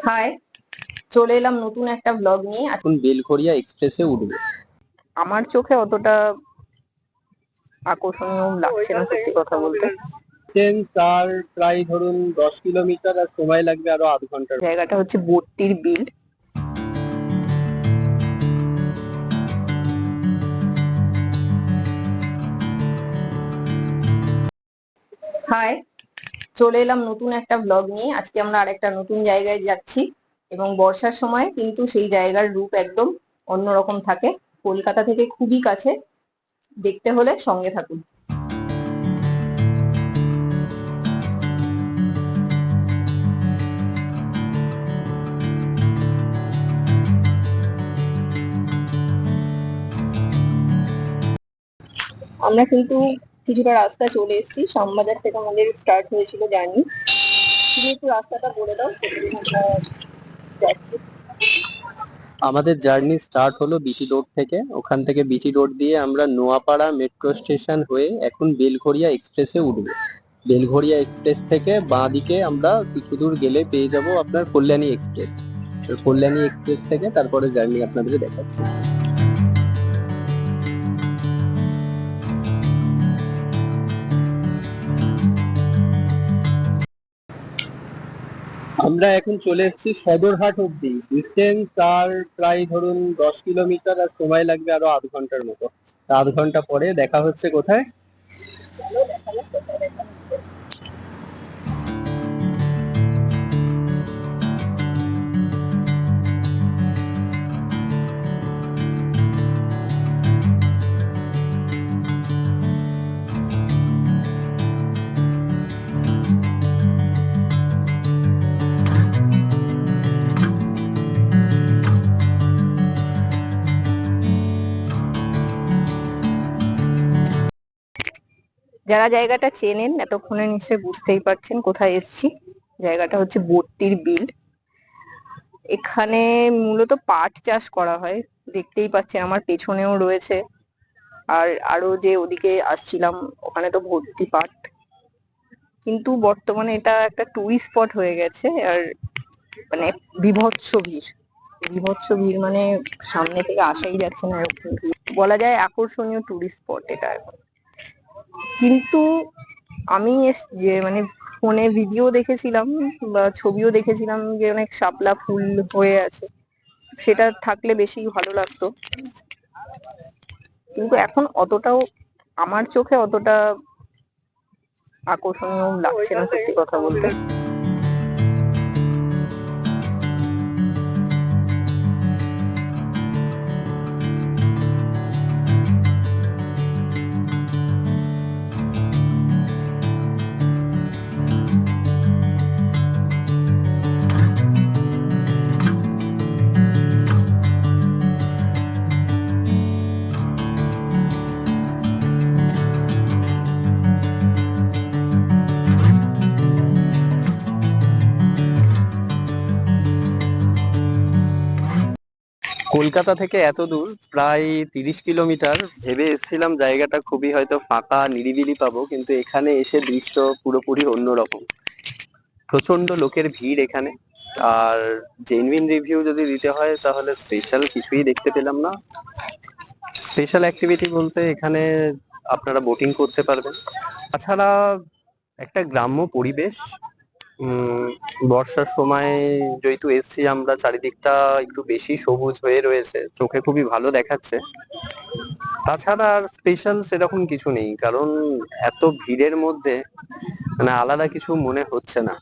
High, চলে এলাম নতুন একটা ব্লগ নিয়ে। এখন বেলঘরিয়া এক্সপ্রেসে উঠবে। আমার চোখে অতটা আকর্ষণীয় লাগছে না সত্যি কথা বলতে। তার প্রায় ধরুন 10 কিলোমিটার, আর সময় লাগবে আরো আধ ঘন্টার। জায়গাটা হচ্ছে বর্তির বিল। হাই, চলে এলাম নতুন একটা ব্লগ নিয়ে। আজকে আমরা আরেকটা নতুন জায়গায় যাচ্ছি এবং বর্ষার সময় কিন্তু সেই জায়গার রূপ একদম অন্যরকম থাকে। কলকাতা থেকে খুবই কাছে, দেখতে হলে সঙ্গে থাকুন। আমরা কিন্তু কিছুটা রাস্তা চলে এসেছি। শ্যামবাজার থেকে আমাদের স্টার্ট হয়েছিল জার্নি। তুমি একটু রাস্তাটা বলে দাও যেখানে আমরা যাচ্ছি। আমাদের জার্নি স্টার্ট হলো বিটি রোড থেকে। ওখান থেকে বিটি রোড দিয়ে আমরা নোয়াপাড়া মেট্রো স্টেশন হয়ে এখন বেলঘরিয়া এক্সপ্রেসে উঠবো। বেলঘরিয়া এক্সপ্রেস থেকে বাঁ দিকে আমরা কিছু দূর গেলে পেয়ে যাব আপনার কল্যাণী এক্সপ্রেস। কল্যাণী এক্সপ্রেস থেকে তারপরে জার্নি আপনাদের দেখাচ্ছি। আমরা এখন চলে এসেছি সদরহাট অব্দি। ডিস্টেন্স আর প্রায় ধরুন 10 কিলোমিটার, আর সময় লাগবে আরো আধ ঘন্টার মতো। আধ ঘন্টা পরে দেখা হচ্ছে কোথায়। যারা জায়গাটা চেনেন এতক্ষণে নিশ্চয়ই বুঝতেই পারছেন কোথায় এসেছি। জায়গাটা হচ্ছে বর্তির বিল। এখানে মূলত পাট চাষ করা হয়, দেখতেই পাচ্ছেন আমার পেছনেও রয়েছে। আর আরো যে ওদিকে আসছিলাম ওখানে তো ভর্তি পাট। কিন্তু বর্তমানে এটা একটা টুরিস্ট স্পট হয়ে গেছে। আর মানে বীভৎস ভিড়, বীভৎস ভিড় মানে সামনে থেকে আসাই যাচ্ছে না, এরকম ভিড়। বলা যায় আকর্ষণীয় টুরিস্ট স্পট এটা এখন। কিন্তু আমি যে মানে ফোনে ভিডিও দেখেছিলাম বা ছবিও দেখেছিলাম যে অনেক শাপলা ফুল হয়ে আছে, সেটা থাকলে বেশি ভালো লাগতো। কিন্তু এখন অতটাও আমার চোখে অতটা আকর্ষণীয় লাগছে না সত্যি কথা বলতে। কলকাতা থেকে এত দূর, প্রায় 30 কিলোমিটার। ভেবে এসেছিলাম জায়গাটা খুবই হয়তো ফাঁকা নিরিবিলি পাবো, কিন্তু এখানে এসে দৃশ্য পুরোপুরি অন্যরকম। প্রচন্ড লোকের ভিড় এখানে। আর জেনুইন রিভিউ যদি দিতে হয় তাহলে স্পেশাল কিছুই দেখতে পেলাম না। স্পেশাল অ্যাক্টিভিটি বলতে এখানে আপনারা বোটিং করতে পারবেন। তাছাড়া একটা গ্রাম্য পরিবেশ। উম বর্ষার সময় যেহেতু এসছি আমরা, চারিদিকটা একটু বেশি সবুজ হয়ে রয়েছে, চোখে খুবই ভালো দেখাচ্ছে। তাছাড়া আর স্পেশাল সেরকম কিছু নেই, কারণ এত ভিড়ের মধ্যে মানে আলাদা কিছু মনে হচ্ছে না।